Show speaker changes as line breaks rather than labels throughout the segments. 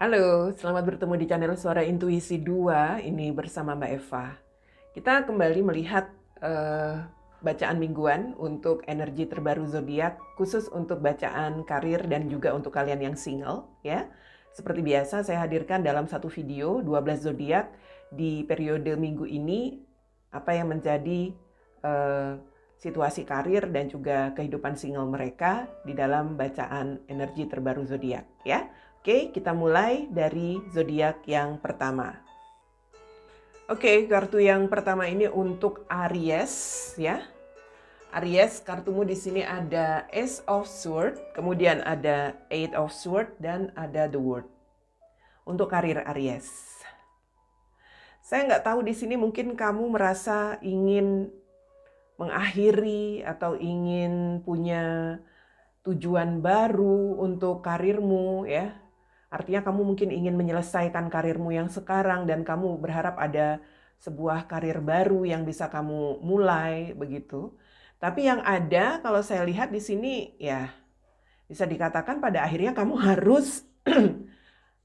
Halo, selamat bertemu di channel Suara Intuisi 2, ini bersama Mbak Eva. Kita kembali melihat bacaan mingguan untuk energi terbaru zodiak, khusus untuk bacaan karir dan juga untuk kalian yang single, ya. Seperti biasa saya hadirkan dalam satu video 12 zodiak di periode minggu ini, apa yang menjadi eh, situasi karir dan juga kehidupan single mereka di dalam bacaan energi terbaru zodiak, ya. Oke, kita mulai dari zodiak yang pertama. Oke, kartu yang pertama ini untuk Aries, ya. Aries, kartumu di sini ada Ace of Swords, kemudian ada Eight of Swords, dan ada The World. Untuk karir Aries. Saya nggak tahu di sini mungkin kamu merasa ingin mengakhiri atau ingin punya tujuan baru untuk karirmu, ya. Artinya kamu mungkin ingin menyelesaikan karirmu yang sekarang dan kamu berharap ada sebuah karir baru yang bisa kamu mulai begitu. Tapi yang ada kalau saya lihat di sini ya bisa dikatakan pada akhirnya kamu harus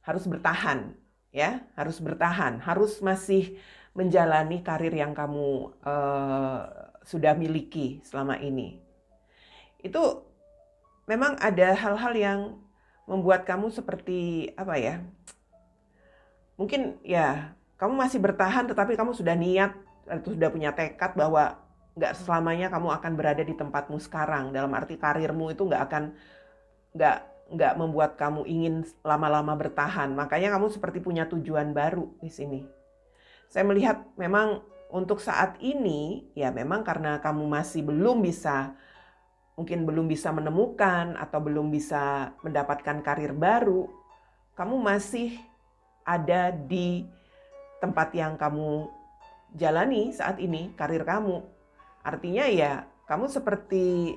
harus bertahan, ya, harus bertahan, harus masih menjalani karir yang kamu sudah miliki selama ini. Itu memang ada hal-hal yang membuat kamu seperti apa ya? Mungkin ya kamu masih bertahan tetapi kamu sudah niat atau sudah punya tekad bahwa nggak selamanya kamu akan berada di tempatmu sekarang. Dalam arti karirmu itu nggak nggak membuat kamu ingin lama-lama bertahan. Makanya kamu seperti punya tujuan baru di sini. Saya melihat memang untuk saat ini ya memang karena kamu masih belum bisa menemukan atau belum bisa mendapatkan karir baru, kamu masih ada di tempat yang kamu jalani saat ini, karir kamu. Artinya ya kamu seperti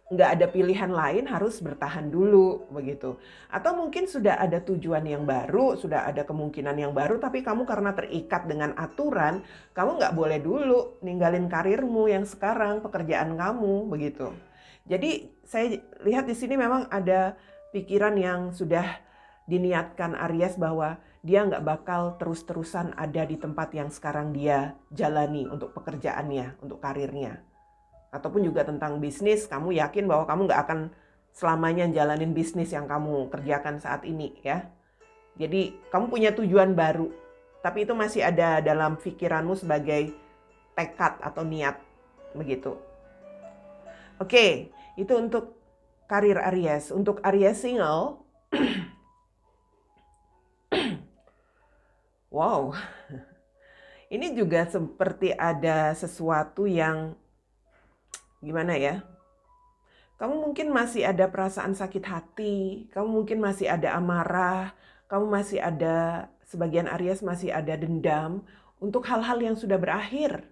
nggak ada pilihan lain, harus bertahan dulu begitu. Atau mungkin sudah ada tujuan yang baru, sudah ada kemungkinan yang baru, tapi kamu karena terikat dengan aturan, kamu nggak boleh dulu ninggalin karirmu yang sekarang, pekerjaan kamu begitu. Jadi saya lihat di sini memang ada pikiran yang sudah diniatkan Aries bahwa dia nggak bakal terus-terusan ada di tempat yang sekarang dia jalani untuk pekerjaannya, untuk karirnya. Ataupun juga tentang bisnis, kamu yakin bahwa kamu nggak akan selamanya jalanin bisnis yang kamu kerjakan saat ini, ya. Jadi kamu punya tujuan baru, tapi itu masih ada dalam pikiranmu sebagai tekad atau niat, begitu. Oke, itu untuk karir Aries. Untuk Aries single, wow, ini juga seperti ada sesuatu yang gimana ya? Kamu mungkin masih ada perasaan sakit hati, kamu mungkin masih ada amarah, kamu masih ada, sebagian Aries masih ada dendam untuk hal-hal yang sudah berakhir.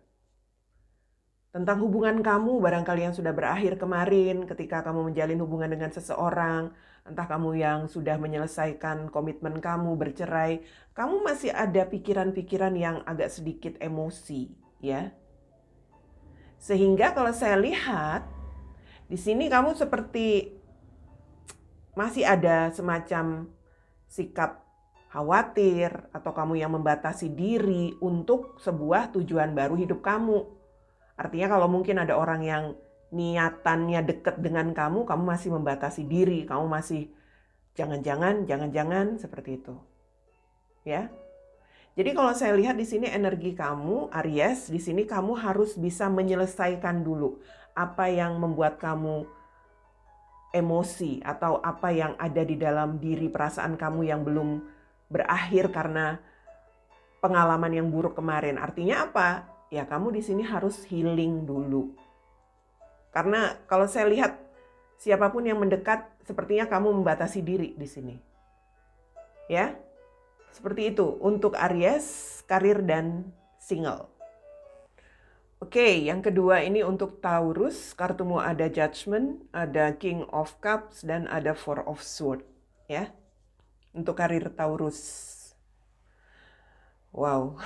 Tentang hubungan kamu barangkali yang sudah berakhir kemarin ketika kamu menjalin hubungan dengan seseorang, entah kamu yang sudah menyelesaikan komitmen kamu, bercerai, kamu masih ada pikiran-pikiran yang agak sedikit emosi, ya. Sehingga kalau saya lihat di sini kamu seperti masih ada semacam sikap khawatir atau kamu yang membatasi diri untuk sebuah tujuan baru hidup kamu. Artinya kalau mungkin ada orang yang niatannya dekat dengan kamu, kamu masih membatasi diri, kamu masih jangan-jangan seperti itu. Ya. Jadi kalau saya lihat di sini energi kamu Aries, di sini kamu harus bisa menyelesaikan dulu apa yang membuat kamu emosi atau apa yang ada di dalam diri perasaan kamu yang belum berakhir karena pengalaman yang buruk kemarin. Artinya apa? Ya kamu di sini harus healing dulu. Karena kalau saya lihat siapapun yang mendekat sepertinya kamu membatasi diri di sini. Ya. Seperti itu untuk Aries, karir dan single. Oke, yang kedua ini untuk Taurus, kartumu ada Judgment, ada King of Cups, dan ada Four of Swords. Ya, untuk karir Taurus. Wow,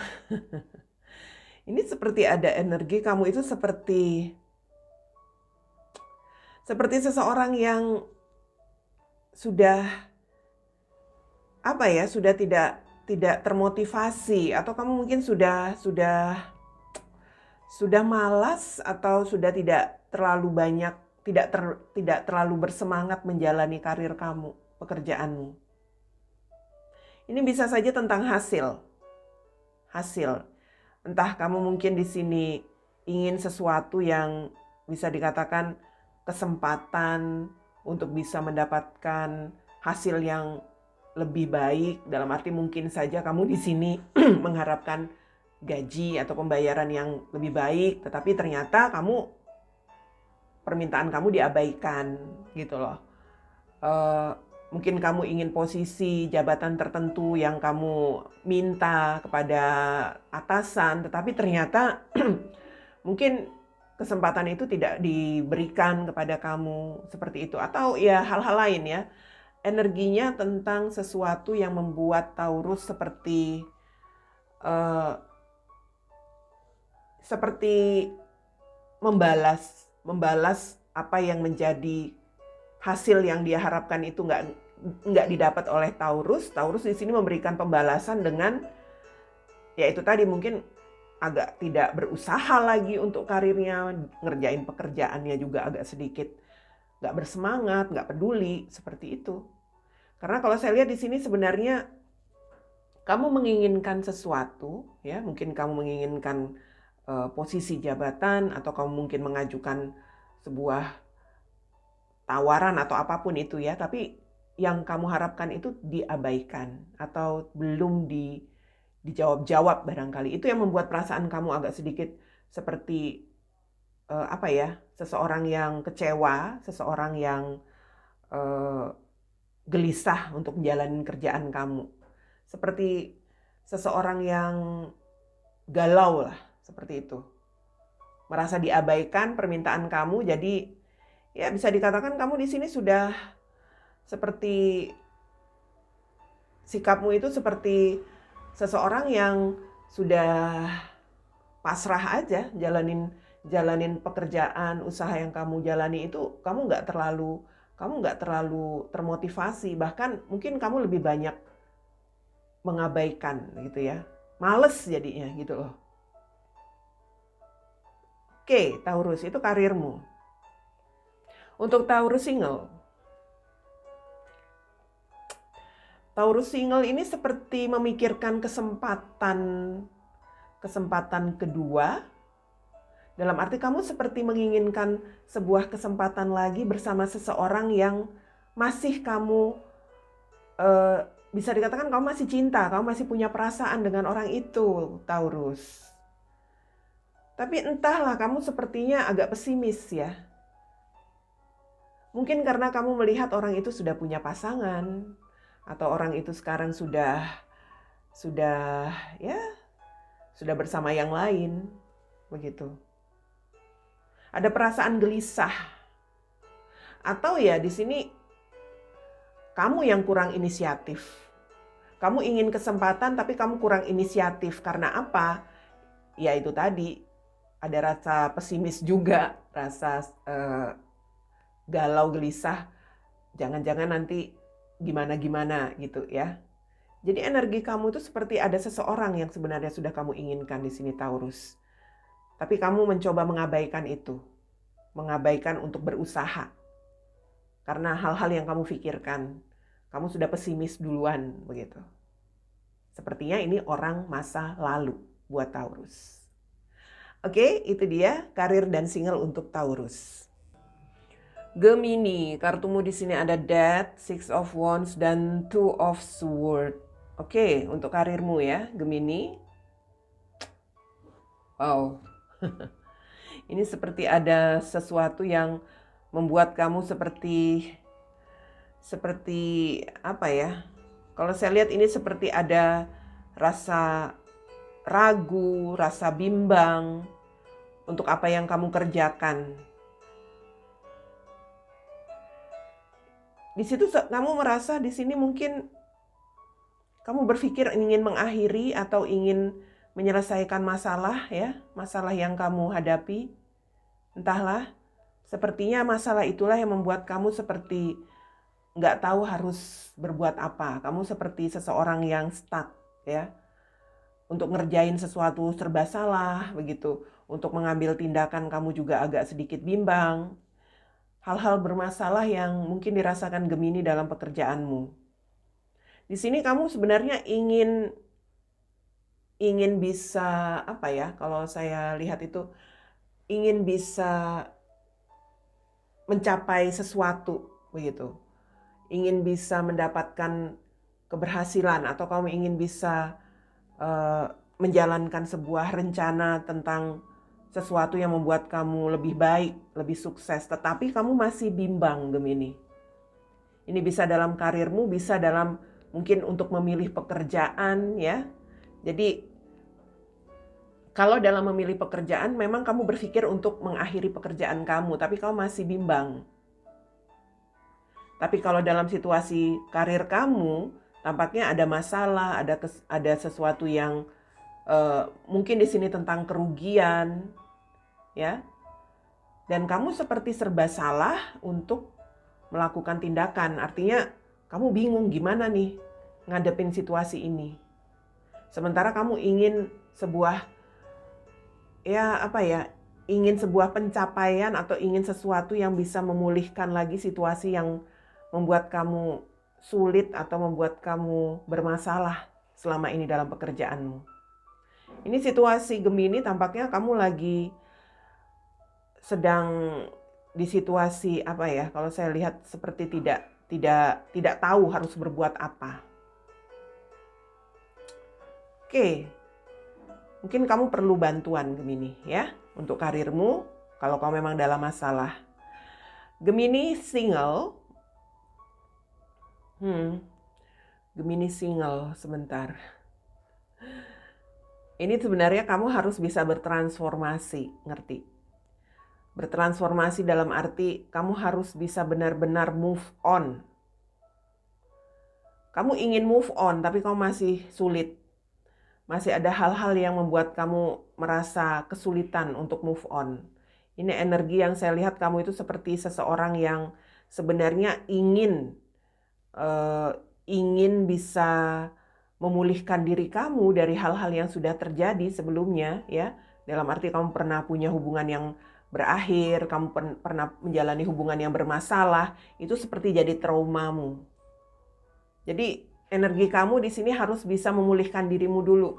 ini seperti ada energi kamu itu seperti seseorang yang sudah apa ya, sudah tidak termotivasi, atau kamu mungkin sudah malas, atau sudah tidak terlalu banyak, tidak terlalu bersemangat menjalani karir kamu, pekerjaanmu. Ini bisa saja tentang hasil. Entah kamu mungkin di sini ingin sesuatu yang bisa dikatakan kesempatan untuk bisa mendapatkan hasil yang lebih baik, dalam arti mungkin saja kamu di sini mengharapkan gaji atau pembayaran yang lebih baik, tetapi ternyata permintaan kamu diabaikan gitu loh. Mungkin kamu ingin posisi jabatan tertentu yang kamu minta kepada atasan, tetapi ternyata mungkin kesempatan itu tidak diberikan kepada kamu, seperti itu. Atau ya hal-hal lain ya. Energinya tentang sesuatu yang membuat Taurus seperti membalas apa yang menjadi hasil yang dia harapkan itu nggak didapat oleh Taurus. Taurus di sini memberikan pembalasan dengan, ya itu tadi, mungkin agak tidak berusaha lagi untuk karirnya, ngerjain pekerjaannya juga agak sedikit nggak bersemangat, nggak peduli, seperti itu. Karena kalau saya lihat di sini sebenarnya kamu menginginkan sesuatu, ya mungkin kamu menginginkan posisi jabatan, atau kamu mungkin mengajukan sebuah tawaran atau apapun itu ya, tapi yang kamu harapkan itu diabaikan atau belum dijawab-jawab barangkali. Itu yang membuat perasaan kamu agak sedikit seperti seseorang yang kecewa, seseorang yang gelisah untuk menjalani kerjaan kamu. Seperti seseorang yang galau lah, seperti itu. Merasa diabaikan permintaan kamu, jadi ya bisa dikatakan kamu di sini sudah seperti, sikapmu itu seperti seseorang yang sudah pasrah aja jalanin pekerjaan, usaha yang kamu jalani itu kamu nggak terlalu termotivasi, bahkan mungkin kamu lebih banyak mengabaikan gitu ya, males jadinya gitu loh. Oke, Taurus, itu karirmu. Untuk Taurus single ini seperti memikirkan kesempatan kedua. Dalam arti kamu seperti menginginkan sebuah kesempatan lagi bersama seseorang yang masih kamu, bisa dikatakan kamu masih cinta, kamu masih punya perasaan dengan orang itu, Taurus. Tapi entahlah, kamu sepertinya agak pesimis ya. Mungkin karena kamu melihat orang itu sudah punya pasangan, atau orang itu sekarang sudah bersama yang lain, begitu. Ada perasaan gelisah. Atau ya di sini kamu yang kurang inisiatif. Kamu ingin kesempatan tapi kamu kurang inisiatif. Karena apa? Ya itu tadi, ada rasa pesimis juga, rasa galau, gelisah. Jangan-jangan nanti gimana-gimana gitu ya. Jadi energi kamu itu seperti ada seseorang yang sebenarnya sudah kamu inginkan di sini, Taurus. Tapi kamu mencoba mengabaikan itu. Mengabaikan untuk berusaha. Karena hal-hal yang kamu pikirkan, kamu sudah pesimis duluan begitu. Sepertinya ini orang masa lalu buat Taurus. Oke, itu dia karir dan single untuk Taurus. Gemini, kartumu di sini ada Death, Six of Wands, dan Two of Swords. Oke, untuk karirmu ya, Gemini. Wow. Ini seperti ada sesuatu yang membuat kamu seperti apa ya? Kalau saya lihat ini seperti ada rasa ragu, rasa bimbang untuk apa yang kamu kerjakan. Di situ kamu merasa di sini mungkin kamu berpikir ingin mengakhiri atau ingin menyelesaikan masalah ya, masalah yang kamu hadapi. Entahlah, sepertinya masalah itulah yang membuat kamu seperti nggak tahu harus berbuat apa. Kamu seperti seseorang yang stuck, ya. Untuk ngerjain sesuatu serba salah, begitu. Untuk mengambil tindakan kamu juga agak sedikit bimbang. Hal-hal bermasalah yang mungkin dirasakan Gemini dalam pekerjaanmu. Di sini kamu sebenarnya ingin bisa apa ya? Kalau saya lihat itu ingin bisa mencapai sesuatu, begitu. Ingin bisa mendapatkan keberhasilan atau kamu ingin bisa menjalankan sebuah rencana tentang sesuatu yang membuat kamu lebih baik, lebih sukses, tetapi kamu masih bimbang, Gemini. Ini bisa dalam karirmu, bisa dalam mungkin untuk memilih pekerjaan, ya. Jadi kalau dalam memilih pekerjaan memang kamu berpikir untuk mengakhiri pekerjaan kamu, tapi kamu masih bimbang. Tapi kalau dalam situasi karir kamu, tampaknya ada masalah, ada sesuatu yang mungkin di sini tentang kerugian, ya. Dan kamu seperti serba salah untuk melakukan tindakan. Artinya kamu bingung gimana nih ngadepin situasi ini. Sementara kamu ingin sebuah ingin sebuah pencapaian atau ingin sesuatu yang bisa memulihkan lagi situasi yang membuat kamu sulit atau membuat kamu bermasalah selama ini dalam pekerjaanmu. Ini situasi Gemini, tampaknya kamu lagi sedang di situasi kalau saya lihat seperti tidak tahu harus berbuat apa. Oke. Mungkin kamu perlu bantuan Gemini, ya, untuk karirmu kalau kamu memang dalam masalah. Gemini single. Gemini single, sebentar. Ini sebenarnya kamu harus bisa bertransformasi, ngerti? Bertransformasi dalam arti kamu harus bisa benar-benar move on. Kamu ingin move on, tapi kamu masih sulit. Masih ada hal-hal yang membuat kamu merasa kesulitan untuk move on. Ini energi yang saya lihat kamu itu seperti seseorang yang sebenarnya ingin bisa memulihkan diri kamu dari hal-hal yang sudah terjadi sebelumnya, ya. Dalam arti kamu pernah punya hubungan yang berakhir, kamu pernah menjalani hubungan yang bermasalah, itu seperti jadi traumamu. Jadi energi kamu di sini harus bisa memulihkan dirimu dulu.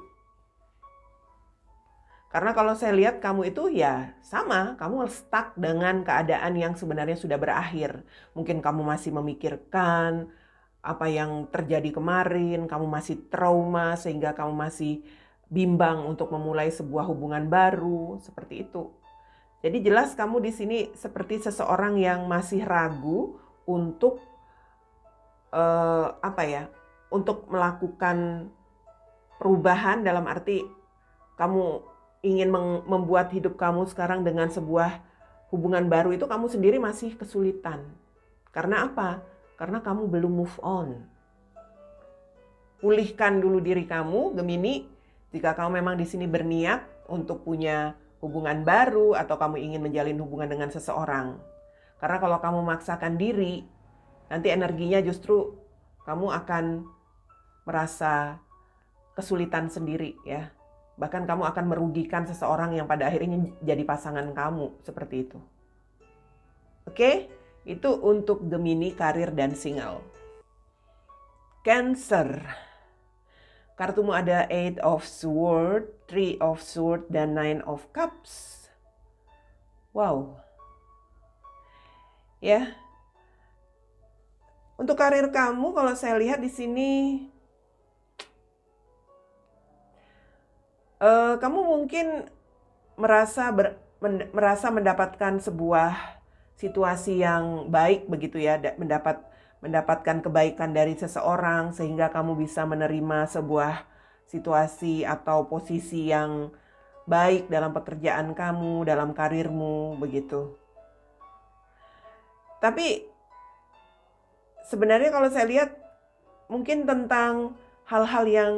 Karena kalau saya lihat kamu itu ya sama, kamu stuck dengan keadaan yang sebenarnya sudah berakhir. Mungkin kamu masih memikirkan apa yang terjadi kemarin, kamu masih trauma sehingga kamu masih bimbang untuk memulai sebuah hubungan baru, seperti itu. Jadi jelas kamu di sini seperti seseorang yang masih ragu untuk untuk melakukan perubahan, dalam arti kamu ingin membuat hidup kamu sekarang dengan sebuah hubungan baru, itu kamu sendiri masih kesulitan. Karena apa? Karena kamu belum move on. Pulihkan dulu diri kamu, Gemini. Jika kamu memang di sini berniat untuk punya hubungan baru atau kamu ingin menjalin hubungan dengan seseorang. Karena kalau kamu memaksakan diri, nanti energinya justru kamu akan merasa kesulitan sendiri, ya. Bahkan kamu akan merugikan seseorang yang pada akhirnya jadi pasangan kamu, seperti itu. Oke? Itu untuk Gemini, karir, dan single. Cancer. Kartumu ada 8 of Swords, 3 of Swords, dan 9 of Cups. Wow. Ya. Untuk karir kamu, kalau saya lihat di sini, kamu mungkin merasa mendapatkan sebuah situasi yang baik, begitu ya, mendapatkan kebaikan dari seseorang sehingga kamu bisa menerima sebuah situasi atau posisi yang baik dalam pekerjaan kamu, dalam karirmu, begitu. Tapi sebenarnya kalau saya lihat mungkin tentang hal-hal yang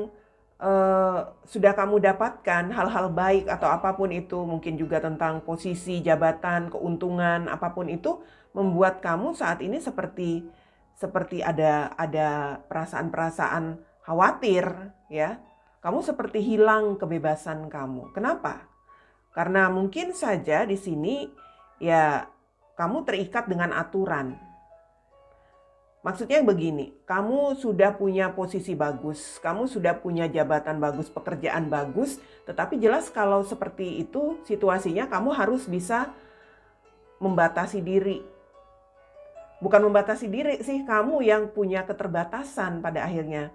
sudah kamu dapatkan, hal-hal baik atau apapun itu, mungkin juga tentang posisi, jabatan, keuntungan, apapun itu, membuat kamu saat ini seperti seperti ada perasaan-perasaan khawatir, ya. Kamu seperti hilang kebebasan kamu. Kenapa? Karena mungkin saja di sini ya kamu terikat dengan aturan. Maksudnya begini, kamu sudah punya posisi bagus, kamu sudah punya jabatan bagus, pekerjaan bagus, tetapi jelas kalau seperti itu situasinya kamu harus bisa membatasi diri. Bukan membatasi diri sih, kamu yang punya keterbatasan pada akhirnya.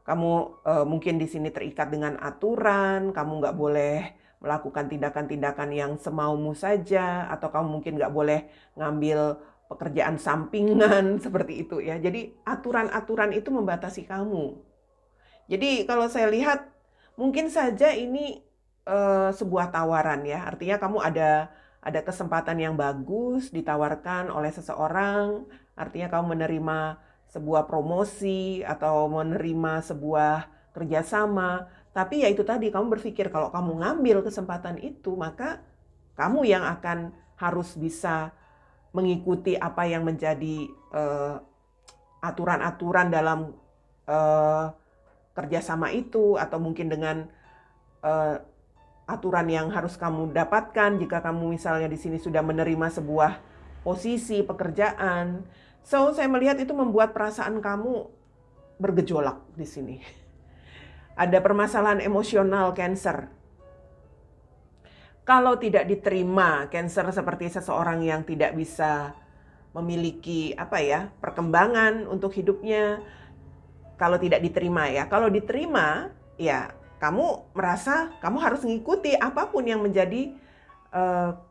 Kamu mungkin di sini terikat dengan aturan, kamu nggak boleh melakukan tindakan-tindakan yang semaumu saja, atau kamu mungkin nggak boleh ngambil pekerjaan sampingan seperti itu ya. Jadi aturan-aturan itu membatasi kamu. Jadi kalau saya lihat mungkin saja ini sebuah tawaran ya. Artinya kamu ada kesempatan yang bagus ditawarkan oleh seseorang. Artinya kamu menerima sebuah promosi atau menerima sebuah kerjasama. Tapi ya itu tadi, kamu berpikir kalau kamu ngambil kesempatan itu, maka kamu yang akan harus bisa mengikuti apa yang menjadi aturan-aturan dalam kerjasama itu, atau mungkin dengan aturan yang harus kamu dapatkan jika kamu misalnya di sini sudah menerima sebuah posisi pekerjaan. So, saya melihat itu membuat perasaan kamu bergejolak di sini. Ada permasalahan emosional Cancer. Kalau tidak diterima, Cancer seperti seseorang yang tidak bisa memiliki perkembangan untuk hidupnya. Kalau tidak diterima ya, kalau diterima ya kamu merasa kamu harus mengikuti apapun yang menjadi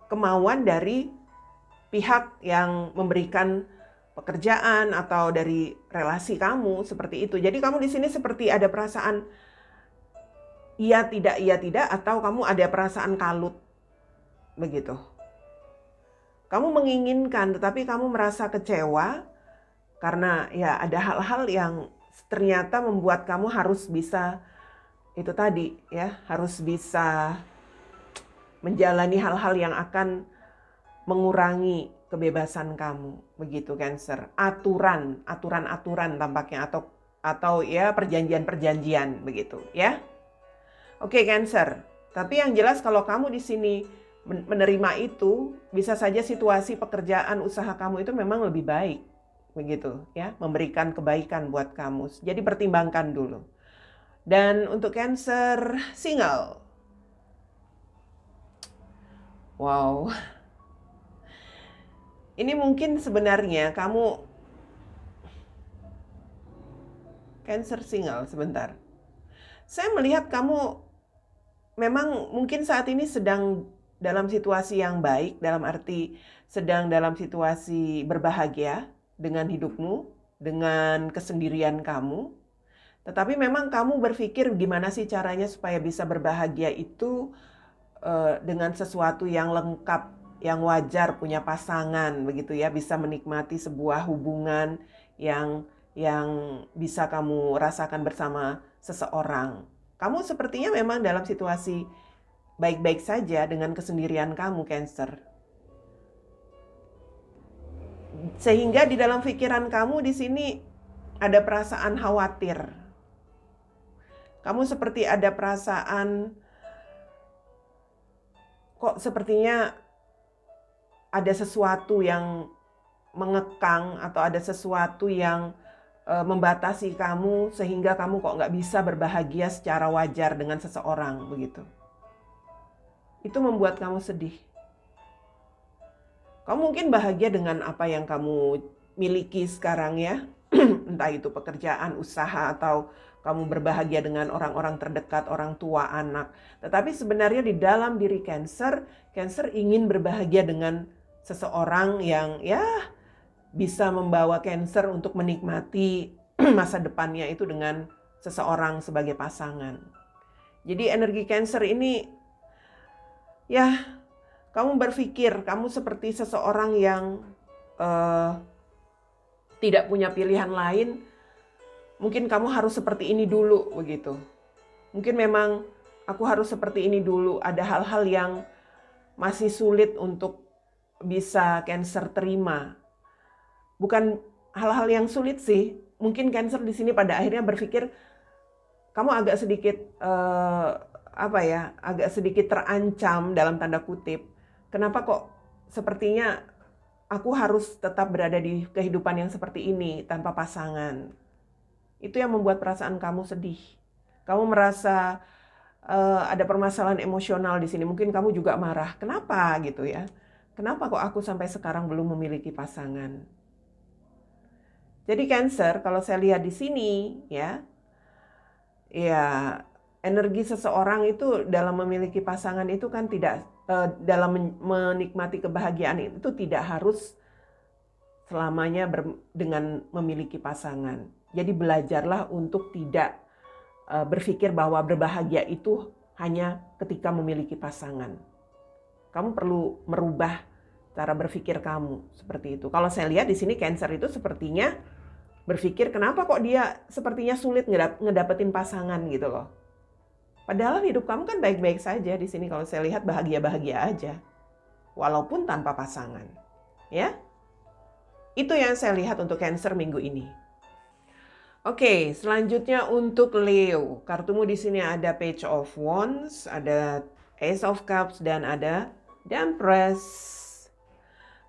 kemauan dari pihak yang memberikan pekerjaan atau dari relasi kamu seperti itu. Jadi kamu di sini seperti ada perasaan iya tidak, atau kamu ada perasaan kalut begitu. Kamu menginginkan tetapi kamu merasa kecewa karena ya ada hal-hal yang ternyata membuat kamu harus bisa itu tadi ya, harus bisa menjalani hal-hal yang akan mengurangi kebebasan kamu, begitu Cancer. Aturan tampaknya atau ya perjanjian begitu ya. Oke Cancer. Tapi yang jelas kalau kamu di sini menerima itu, bisa saja situasi pekerjaan usaha kamu itu memang lebih baik, begitu ya, memberikan kebaikan buat kamu. Jadi pertimbangkan dulu. Dan untuk Cancer single, wow, ini mungkin sebenarnya kamu Cancer single sebentar. Saya melihat kamu memang mungkin saat ini sedang dalam situasi yang baik, dalam arti sedang dalam situasi berbahagia dengan hidupmu, dengan kesendirian kamu. Tetapi memang kamu berpikir gimana sih caranya supaya bisa berbahagia itu dengan sesuatu yang lengkap, yang wajar, punya pasangan begitu ya, bisa menikmati sebuah hubungan yang bisa kamu rasakan bersama seseorang. Kamu sepertinya memang dalam situasi baik-baik saja dengan kesendirian kamu, Cancer. Sehingga di dalam pikiran kamu di sini ada perasaan khawatir. Kamu seperti ada perasaan kok sepertinya ada sesuatu yang mengekang atau ada sesuatu yang membatasi kamu sehingga kamu kok nggak bisa berbahagia secara wajar dengan seseorang begitu. Itu membuat kamu sedih. Kamu mungkin bahagia dengan apa yang kamu miliki sekarang ya. Entah itu pekerjaan, usaha, atau kamu berbahagia dengan orang-orang terdekat, orang tua, anak. Tetapi sebenarnya di dalam diri Cancer ingin berbahagia dengan seseorang yang ya bisa membawa Cancer untuk menikmati masa depannya itu dengan seseorang sebagai pasangan. Jadi energi Cancer ini ya, kamu berpikir kamu seperti seseorang yang tidak punya pilihan lain. Mungkin kamu harus seperti ini dulu begitu. Mungkin memang aku harus seperti ini dulu. Ada hal-hal yang masih sulit untuk bisa Cancer terima. Bukan hal-hal yang sulit sih. Mungkin Cancer di sini pada akhirnya berpikir kamu agak sedikit agak sedikit terancam dalam tanda kutip. Kenapa kok sepertinya aku harus tetap berada di kehidupan yang seperti ini tanpa pasangan? Itu yang membuat perasaan kamu sedih. Kamu merasa ada permasalahan emosional di sini. Mungkin kamu juga marah. Kenapa gitu ya? Kenapa kok aku sampai sekarang belum memiliki pasangan? Jadi Cancer, kalau saya lihat di sini ya energi seseorang itu dalam memiliki pasangan itu kan tidak dalam menikmati kebahagiaan itu tidak harus selamanya dengan memiliki pasangan. Jadi belajarlah untuk tidak berpikir bahwa berbahagia itu hanya ketika memiliki pasangan. Kamu perlu merubah cara berpikir kamu seperti itu. Kalau saya lihat di sini Cancer itu sepertinya berpikir kenapa kok dia sepertinya sulit ngedapetin pasangan gitu loh. Padahal hidup kamu kan baik-baik saja di sini, kalau saya lihat bahagia-bahagia aja. Walaupun tanpa pasangan. Ya. Itu yang saya lihat untuk Cancer minggu ini. Oke, selanjutnya untuk Leo. Kartumu di sini ada Page of Wands, ada Ace of Cups, dan ada The Empress.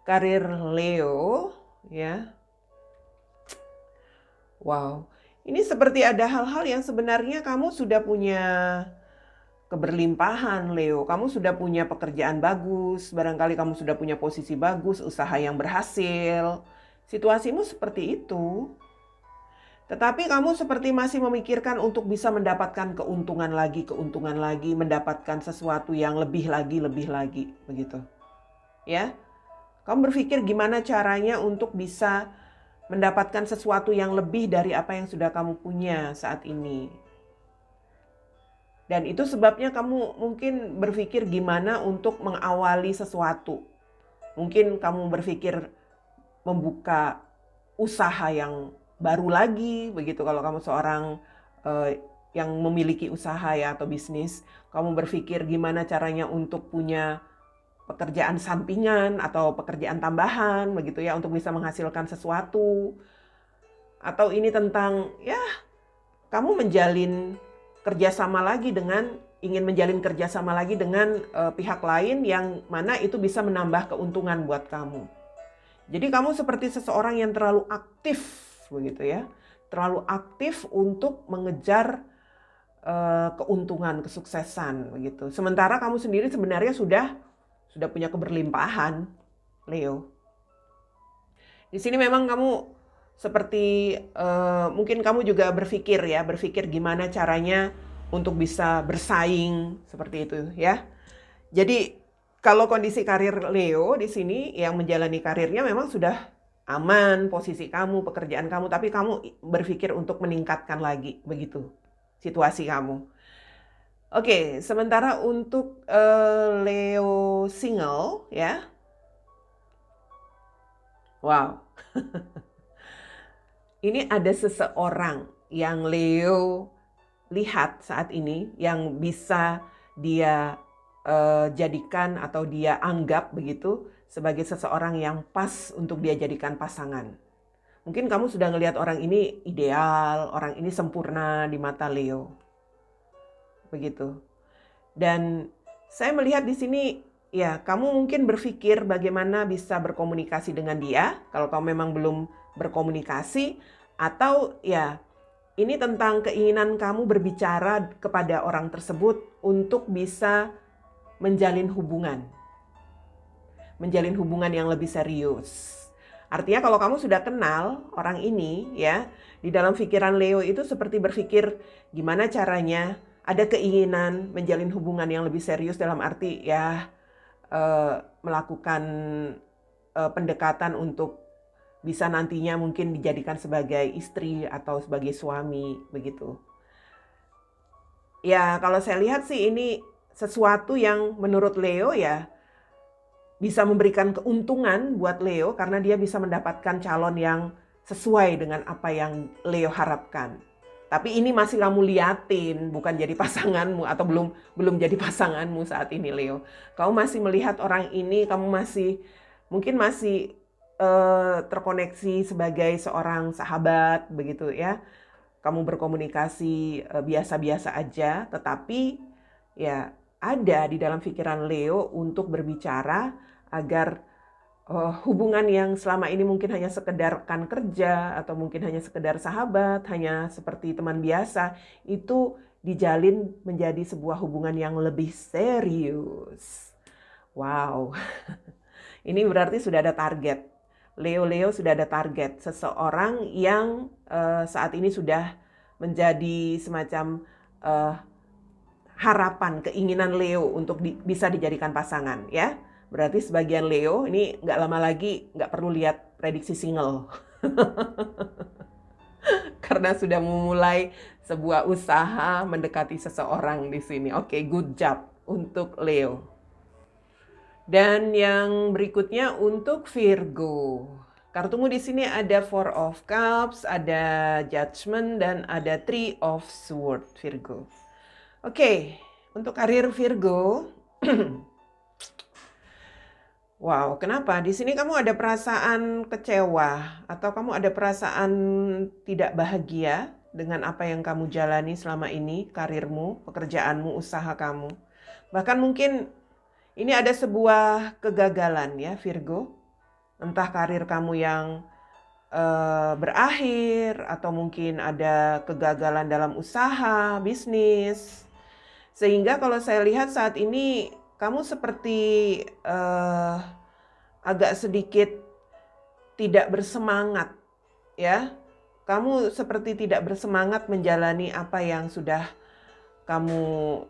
Karir Leo, ya. Wow, ini seperti ada hal-hal yang sebenarnya kamu sudah punya keberlimpahan, Leo. Kamu sudah punya pekerjaan bagus, barangkali kamu sudah punya posisi bagus, usaha yang berhasil. Situasimu seperti itu. Tetapi kamu seperti masih memikirkan untuk bisa mendapatkan keuntungan lagi, mendapatkan sesuatu yang lebih lagi, begitu. Ya. Kamu berpikir gimana caranya untuk bisa mendapatkan sesuatu yang lebih dari apa yang sudah kamu punya saat ini. Dan itu sebabnya kamu mungkin berpikir gimana untuk mengawali sesuatu. Mungkin kamu berpikir membuka usaha yang baru lagi, begitu. Kalau kamu seorang yang memiliki usaha ya atau bisnis, kamu berpikir gimana caranya untuk punya pekerjaan sampingan atau pekerjaan tambahan, begitu ya, untuk bisa menghasilkan sesuatu. Atau ini tentang ya kamu ingin menjalin kerjasama lagi dengan pihak lain yang mana itu bisa menambah keuntungan buat kamu. Jadi kamu seperti seseorang yang terlalu aktif, begitu ya, terlalu aktif untuk mengejar keuntungan, kesuksesan, begitu. Sementara kamu sendiri sebenarnya sudah punya keberlimpahan, Leo. Di sini memang kamu seperti mungkin kamu juga berpikir gimana caranya untuk bisa bersaing seperti itu ya. Jadi kalau kondisi karir Leo di sini yang menjalani karirnya memang sudah aman posisi kamu, pekerjaan kamu, tapi kamu berpikir untuk meningkatkan lagi, begitu situasi kamu. Oke, sementara untuk Leo single ya. Wow. Ini ada seseorang yang Leo lihat saat ini yang bisa dia jadikan atau dia anggap begitu sebagai seseorang yang pas untuk dia jadikan pasangan. Mungkin kamu sudah ngelihat orang ini ideal, orang ini sempurna di mata Leo. Begitu. Dan saya melihat di sini ya, kamu mungkin berpikir bagaimana bisa berkomunikasi dengan dia kalau kamu memang belum berkomunikasi, atau ya ini tentang keinginan kamu berbicara kepada orang tersebut untuk bisa menjalin hubungan yang lebih serius. Artinya kalau kamu sudah kenal orang ini ya, di dalam pikiran Leo itu seperti berpikir gimana caranya ada keinginan menjalin hubungan yang lebih serius, dalam arti ya melakukan pendekatan untuk bisa nantinya mungkin dijadikan sebagai istri atau sebagai suami, begitu. Ya kalau saya lihat sih ini sesuatu yang menurut Leo ya bisa memberikan keuntungan buat Leo karena dia bisa mendapatkan calon yang sesuai dengan apa yang Leo harapkan. Tapi ini masih kamu liatin, bukan jadi pasanganmu atau belum jadi pasanganmu saat ini, Leo. Kamu masih melihat orang ini, kamu mungkin masih terkoneksi sebagai seorang sahabat begitu ya. Kamu berkomunikasi biasa-biasa aja, tetapi ya ada di dalam pikiran Leo untuk berbicara agar hubungan yang selama ini mungkin hanya sekedar rekan kerja atau mungkin hanya sekedar sahabat, hanya seperti teman biasa, itu dijalin menjadi sebuah hubungan yang lebih serius. Wow, ini berarti sudah ada target. Leo sudah ada target. Seseorang yang saat ini sudah menjadi semacam harapan, keinginan Leo untuk bisa dijadikan pasangan ya. Berarti sebagian Leo ini nggak lama lagi nggak perlu lihat prediksi single. Karena sudah memulai sebuah usaha mendekati seseorang di sini. Oke, good job untuk Leo. Dan yang berikutnya untuk Virgo. Kartumu di sini ada Four of Cups, ada Judgment, dan ada Three of Swords, Virgo. Oke, untuk karir Virgo. Wow, kenapa? Di sini kamu ada perasaan kecewa atau kamu ada perasaan tidak bahagia dengan apa yang kamu jalani selama ini, karirmu, pekerjaanmu, usaha kamu. Bahkan mungkin ini ada sebuah kegagalan ya Virgo. Entah karir kamu yang berakhir atau mungkin ada kegagalan dalam usaha, bisnis. Sehingga kalau saya lihat saat ini kamu seperti agak sedikit tidak bersemangat ya. Kamu seperti tidak bersemangat menjalani apa yang sudah kamu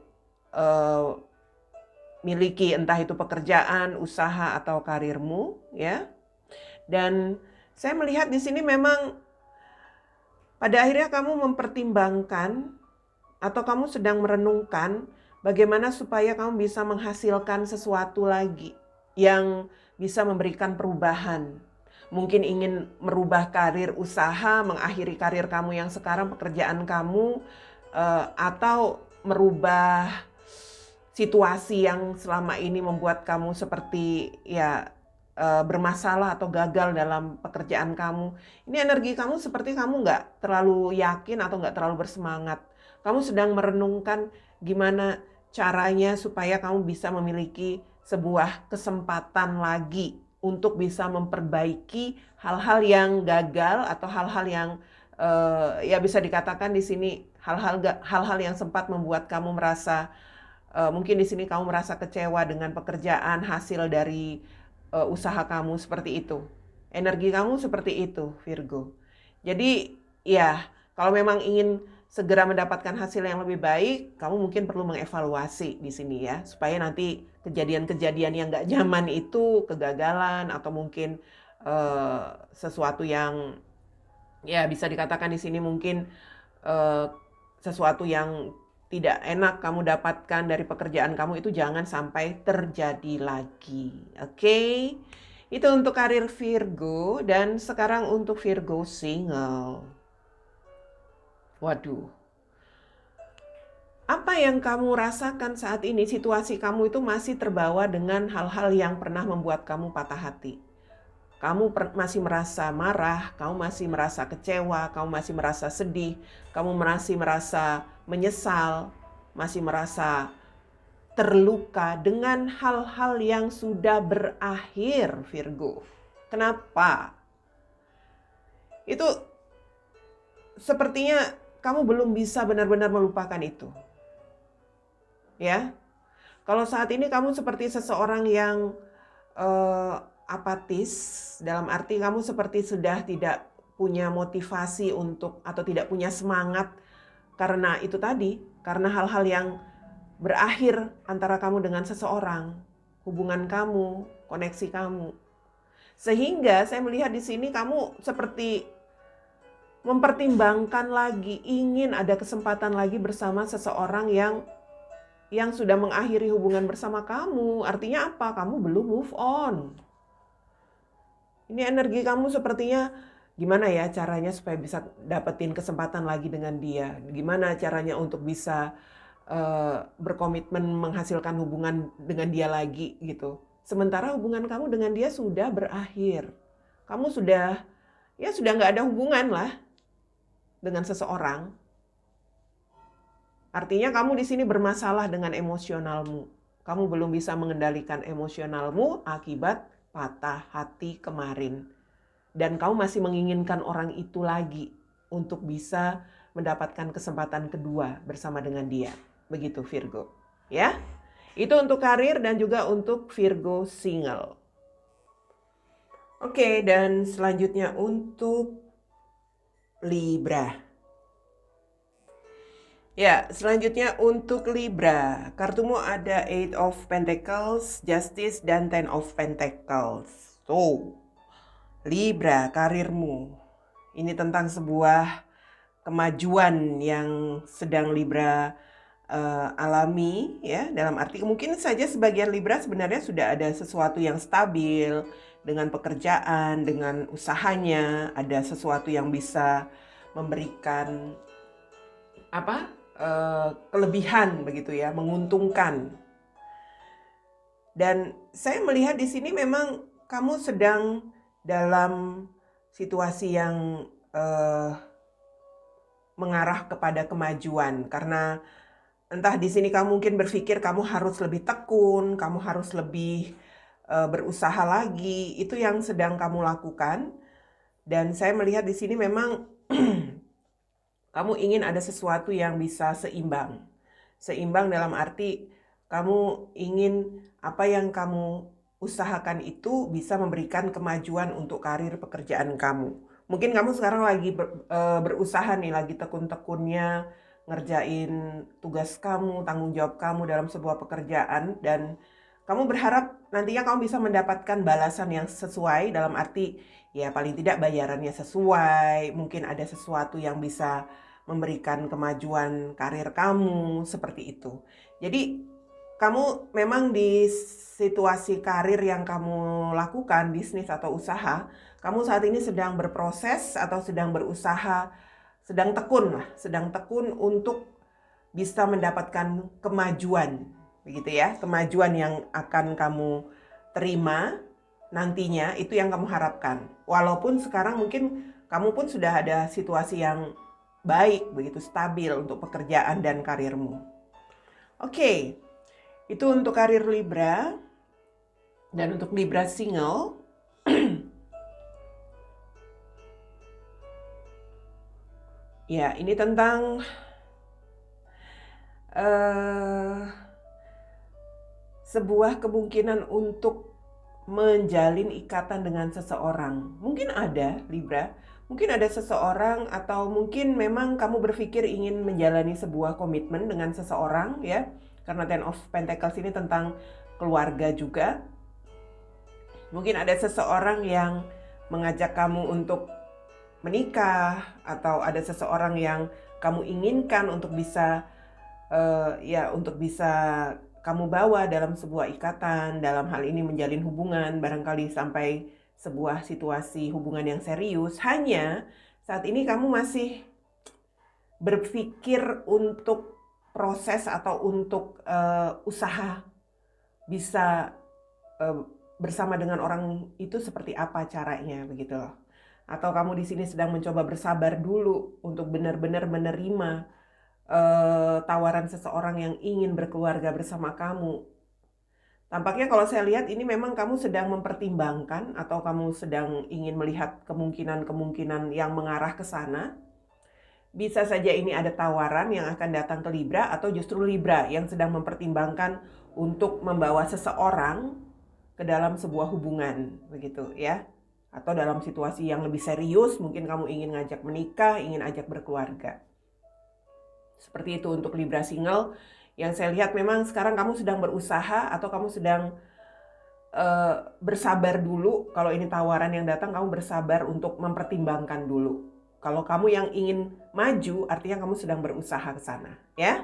miliki, entah itu pekerjaan, usaha atau karirmu ya. Dan saya melihat di sini memang pada akhirnya kamu mempertimbangkan atau kamu sedang merenungkan bagaimana supaya kamu bisa menghasilkan sesuatu lagi yang bisa memberikan perubahan. Mungkin ingin merubah karir usaha, mengakhiri karir kamu yang sekarang, pekerjaan kamu, atau merubah situasi yang selama ini membuat kamu seperti ya bermasalah atau gagal dalam pekerjaan kamu. Ini energi kamu seperti kamu nggak terlalu yakin atau nggak terlalu bersemangat. Kamu sedang merenungkan gimana caranya supaya kamu bisa memiliki sebuah kesempatan lagi untuk bisa memperbaiki hal-hal yang gagal atau hal-hal yang ya bisa dikatakan di sini hal-hal yang sempat membuat kamu merasa mungkin di sini kamu merasa kecewa dengan pekerjaan hasil dari usaha kamu seperti itu. Energi kamu seperti itu, Virgo. Jadi ya, kalau memang ingin segera mendapatkan hasil yang lebih baik, kamu mungkin perlu mengevaluasi di sini ya, supaya nanti kejadian-kejadian yang nggak nyaman itu, kegagalan atau mungkin sesuatu yang ya bisa dikatakan di sini mungkin sesuatu yang tidak enak kamu dapatkan dari pekerjaan kamu itu jangan sampai terjadi lagi. Oke? Itu untuk karir Virgo dan sekarang untuk Virgo single. Waduh. Apa yang kamu rasakan saat ini, situasi kamu itu masih terbawa dengan hal-hal yang pernah membuat kamu patah hati. Kamu masih merasa marah, kamu masih merasa kecewa, kamu masih merasa sedih, kamu masih merasa menyesal, masih merasa terluka dengan hal-hal yang sudah berakhir, Virgo. Kenapa? Itu sepertinya kamu belum bisa benar-benar melupakan itu. Ya. Kalau saat ini kamu seperti seseorang yang apatis, dalam arti kamu seperti sudah tidak punya motivasi untuk atau tidak punya semangat karena itu tadi, karena hal-hal yang berakhir antara kamu dengan seseorang, hubungan kamu, koneksi kamu. Sehingga saya melihat di sini kamu seperti mempertimbangkan lagi, ingin ada kesempatan lagi bersama seseorang yang sudah mengakhiri hubungan bersama kamu. Artinya apa? Kamu belum move on. Ini energi kamu sepertinya gimana ya caranya supaya bisa dapetin kesempatan lagi dengan dia. Gimana caranya untuk bisa berkomitmen menghasilkan hubungan dengan dia lagi gitu. Sementara hubungan kamu dengan dia sudah berakhir. kamu sudah nggak ada hubungan lah dengan seseorang. Artinya kamu di sini bermasalah dengan emosionalmu. Kamu belum bisa mengendalikan emosionalmu akibat patah hati kemarin. Dan kamu masih menginginkan orang itu lagi untuk bisa mendapatkan kesempatan kedua bersama dengan dia. Begitu Virgo. Ya. Itu untuk karir dan juga untuk Virgo single. Oke, dan selanjutnya untuk Libra. Ya, selanjutnya untuk Libra. Kartumu ada Eight of Pentacles, Justice, dan Ten of Pentacles. So, Libra, karirmu. Ini tentang sebuah kemajuan yang sedang Libra alami, ya, dalam arti mungkin saja sebagian Libra sebenarnya sudah ada sesuatu yang stabil dengan pekerjaan, dengan usahanya, ada sesuatu yang bisa memberikan kelebihan begitu ya, menguntungkan. Dan saya melihat di sini memang kamu sedang dalam situasi yang mengarah kepada kemajuan, karena entah di sini kamu mungkin berpikir kamu harus lebih tekun, kamu harus lebih berusaha lagi. Itu yang sedang kamu lakukan. Dan saya melihat di sini memang kamu ingin ada sesuatu yang bisa seimbang. Seimbang dalam arti kamu ingin apa yang kamu usahakan itu bisa memberikan kemajuan untuk karir pekerjaan kamu. Mungkin kamu sekarang lagi berusaha nih, lagi tekun-tekunnya ngerjain tugas kamu, tanggung jawab kamu dalam sebuah pekerjaan, dan kamu berharap nantinya kamu bisa mendapatkan balasan yang sesuai, dalam arti ya paling tidak bayarannya sesuai, mungkin ada sesuatu yang bisa memberikan kemajuan karir kamu, seperti itu. Jadi kamu memang di situasi karir yang kamu lakukan, bisnis atau usaha, kamu saat ini sedang berproses atau sedang berusaha, sedang tekun untuk bisa mendapatkan kemajuan, begitu ya, kemajuan yang akan kamu terima nantinya, itu yang kamu harapkan. Walaupun sekarang mungkin kamu pun sudah ada situasi yang baik, begitu stabil untuk pekerjaan dan karirmu. Oke, itu untuk karir Libra. Dan untuk Libra single, ya, ini tentang sebuah kemungkinan untuk menjalin ikatan dengan seseorang. Mungkin ada, Libra, mungkin ada seseorang, atau mungkin memang kamu berpikir ingin menjalani sebuah komitmen dengan seseorang, ya. Karena Ten of Pentacles ini tentang keluarga juga. Mungkin ada seseorang yang mengajak kamu untuk menikah, atau ada seseorang yang kamu inginkan untuk bisa kamu bawa dalam sebuah ikatan, dalam hal ini menjalin hubungan, barangkali sampai sebuah situasi hubungan yang serius. Hanya saat ini kamu masih berpikir untuk proses atau untuk usaha bisa bersama dengan orang itu seperti apa caranya, begitu loh. Atau kamu di sini sedang mencoba bersabar dulu untuk benar-benar menerima tawaran seseorang yang ingin berkeluarga bersama kamu. Tampaknya kalau saya lihat ini memang kamu sedang mempertimbangkan, atau kamu sedang ingin melihat kemungkinan-kemungkinan yang mengarah ke sana. Bisa saja ini ada tawaran yang akan datang ke Libra, atau justru Libra yang sedang mempertimbangkan untuk membawa seseorang ke dalam sebuah hubungan, begitu ya. Atau dalam situasi yang lebih serius, mungkin kamu ingin ngajak menikah, ingin ajak berkeluarga. Seperti itu untuk Libra single. Yang saya lihat memang sekarang kamu sedang berusaha, atau kamu sedang bersabar dulu. Kalau ini tawaran yang datang, kamu bersabar untuk mempertimbangkan dulu. Kalau kamu yang ingin maju, artinya kamu sedang berusaha ke sana, ya.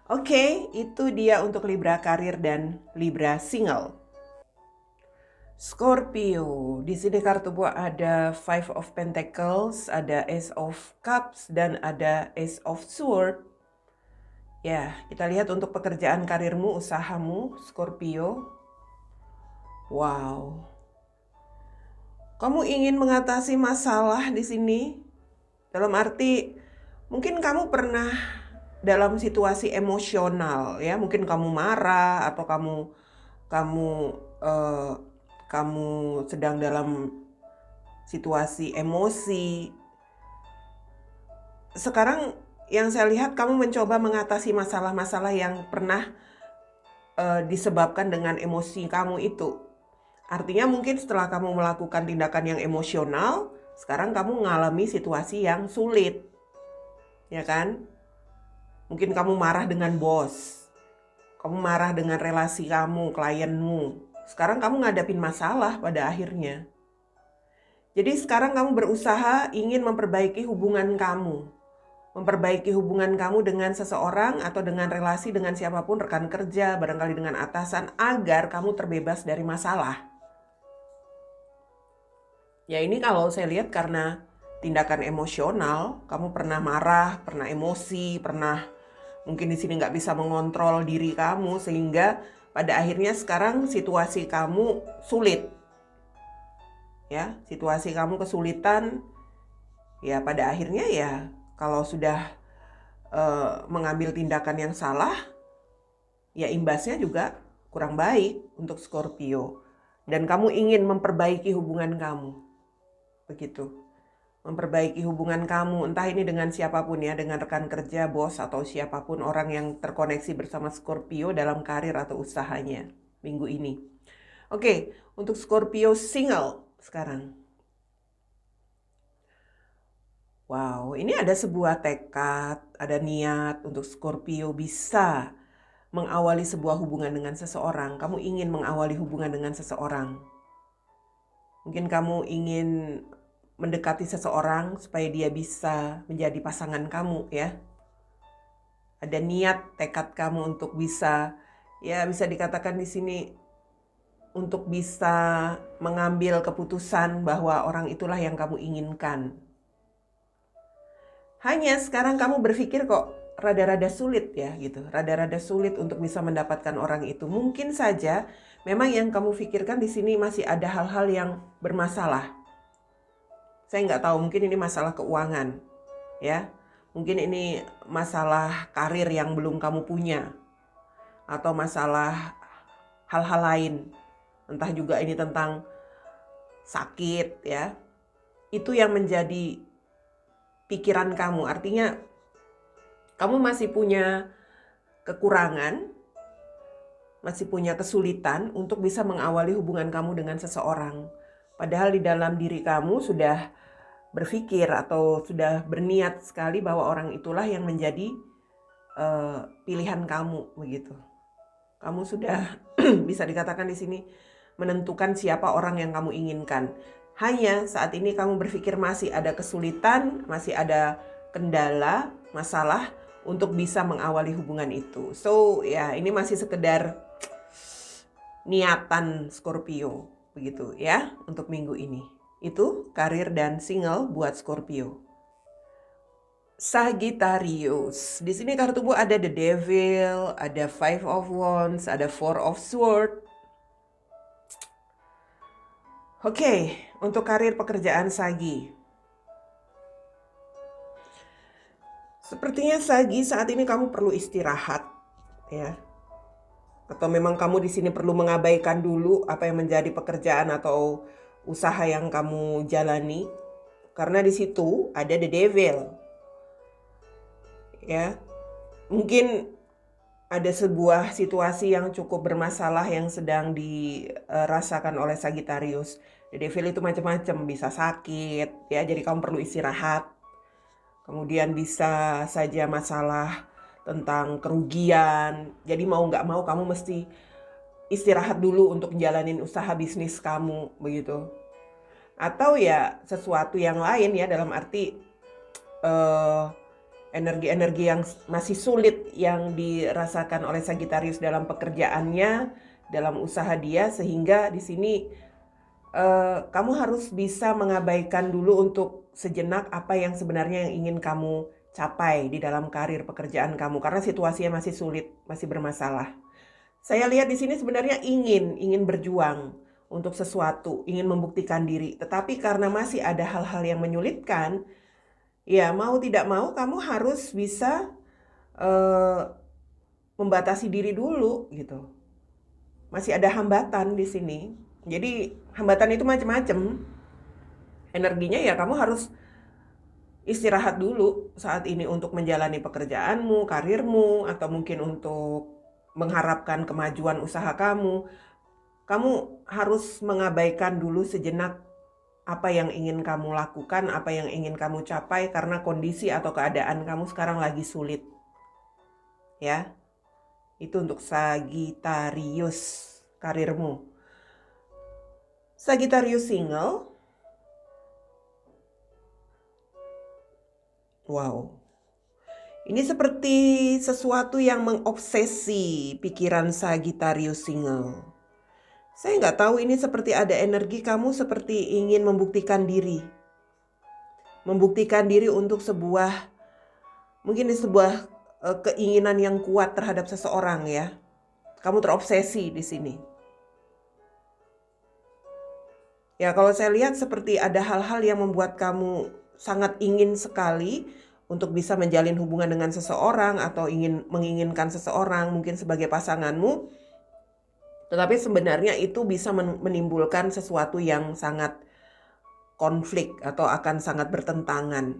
Oke, itu dia untuk Libra karir dan Libra single. Scorpio, di sini kartu buah ada Five of Pentacles, ada Ace of Cups, dan ada Ace of Swords. Ya, kita lihat untuk pekerjaan karirmu, usahamu, Scorpio. Wow. Kamu ingin mengatasi masalah di sini. Dalam arti mungkin kamu pernah dalam situasi emosional ya, mungkin kamu marah atau kamu eh, kamu sedang dalam situasi emosi. Sekarang yang saya lihat kamu mencoba mengatasi masalah-masalah yang pernah disebabkan dengan emosi kamu itu. Artinya mungkin setelah kamu melakukan tindakan yang emosional, sekarang kamu mengalami situasi yang sulit. Ya kan? Mungkin kamu marah dengan bos. Kamu marah dengan relasi kamu, klienmu. Sekarang kamu ngadapin masalah pada akhirnya. Jadi sekarang kamu berusaha ingin memperbaiki hubungan kamu. Memperbaiki hubungan kamu dengan seseorang atau dengan relasi dengan siapapun, rekan kerja, barangkali dengan atasan, agar kamu terbebas dari masalah. Ya ini kalau saya lihat karena tindakan emosional, kamu pernah marah, pernah emosi, pernah mungkin di sini nggak bisa mengontrol diri kamu, sehingga pada akhirnya sekarang situasi kamu sulit. Ya, situasi kamu kesulitan, ya pada akhirnya ya kalau sudah mengambil tindakan yang salah, ya imbasnya juga kurang baik untuk Scorpio. Dan kamu ingin memperbaiki hubungan kamu. Begitu. Memperbaiki hubungan kamu, entah ini dengan siapapun ya, dengan rekan kerja, bos, atau siapapun orang yang terkoneksi bersama Scorpio dalam karir atau usahanya minggu ini. Oke, untuk Scorpio single sekarang. Wow, ini ada sebuah tekad, ada niat untuk Scorpio bisa mengawali sebuah hubungan dengan seseorang. Kamu ingin mengawali hubungan dengan seseorang. Mungkin kamu ingin mendekati seseorang supaya dia bisa menjadi pasangan kamu ya. Ada niat, tekad kamu untuk bisa, ya bisa dikatakan di sini, untuk bisa mengambil keputusan bahwa orang itulah yang kamu inginkan. Hanya sekarang kamu berpikir kok rada-rada sulit ya gitu. Rada-rada sulit untuk bisa mendapatkan orang itu. Mungkin saja memang yang kamu pikirkan di sini masih ada hal-hal yang bermasalah. Saya nggak tahu, mungkin ini masalah keuangan ya. Mungkin ini masalah karir yang belum kamu punya. Atau masalah hal-hal lain. Entah juga ini tentang sakit ya. Itu yang menjadi pikiran kamu. Artinya kamu masih punya kekurangan, masih punya kesulitan untuk bisa mengawali hubungan kamu dengan seseorang. Padahal di dalam diri kamu sudah berpikir atau sudah berniat sekali bahwa orang itulah yang menjadi pilihan kamu begitu. Kamu sudah bisa dikatakan di sini menentukan siapa orang yang kamu inginkan. Hanya saat ini kamu berpikir masih ada kesulitan, masih ada kendala, masalah untuk bisa mengawali hubungan itu. So ya ini masih sekedar niatan Scorpio begitu ya untuk minggu ini. Itu karir dan single buat Scorpio. Sagittarius. Di sini kartu bu ada the Devil, ada Five of Wands, ada Four of Swords. Oke, untuk karir pekerjaan Sagi. Sepertinya Sagi saat ini kamu perlu istirahat, ya. Atau memang kamu di sini perlu mengabaikan dulu apa yang menjadi pekerjaan atau usaha yang kamu jalani, karena di situ ada the Devil, ya. Mungkin ada sebuah situasi yang cukup bermasalah yang sedang dirasakan oleh Sagittarius. The Devil itu macam-macam, bisa sakit, ya. Jadi kamu perlu istirahat. Kemudian bisa saja masalah tentang kerugian. Jadi mau nggak mau kamu mesti istirahat dulu untuk jalanin usaha bisnis kamu, begitu. Atau ya sesuatu yang lain ya, dalam arti energi-energi yang masih sulit yang dirasakan oleh Sagittarius dalam pekerjaannya, dalam usaha dia, sehingga di sini kamu harus bisa mengabaikan dulu untuk sejenak apa yang sebenarnya yang ingin kamu capai di dalam karir pekerjaan kamu, karena situasinya masih sulit, masih bermasalah. Saya lihat di sini sebenarnya ingin berjuang untuk sesuatu, ingin membuktikan diri. Tetapi karena masih ada hal-hal yang menyulitkan, ya mau tidak mau kamu harus bisa membatasi diri dulu gitu. Masih ada hambatan di sini. Jadi hambatan itu macam-macam. Energinya ya kamu harus istirahat dulu saat ini untuk menjalani pekerjaanmu, karirmu, atau mungkin untuk mengharapkan kemajuan usaha kamu. Kamu harus mengabaikan dulu sejenak apa yang ingin kamu lakukan, apa yang ingin kamu capai karena kondisi atau keadaan kamu sekarang lagi sulit. Ya. Itu untuk Sagittarius, karirmu. Sagittarius single. Wow. Ini seperti sesuatu yang mengobsesi pikiran Sagittarius single. Saya nggak tahu, ini seperti ada energi kamu seperti ingin membuktikan diri. Membuktikan diri untuk mungkin sebuah keinginan yang kuat terhadap seseorang ya. Kamu terobsesi di sini. Ya, kalau saya lihat seperti ada hal-hal yang membuat kamu sangat ingin sekali untuk bisa menjalin hubungan dengan seseorang atau menginginkan seseorang mungkin sebagai pasanganmu. Tetapi sebenarnya itu bisa menimbulkan sesuatu yang sangat konflik atau akan sangat bertentangan.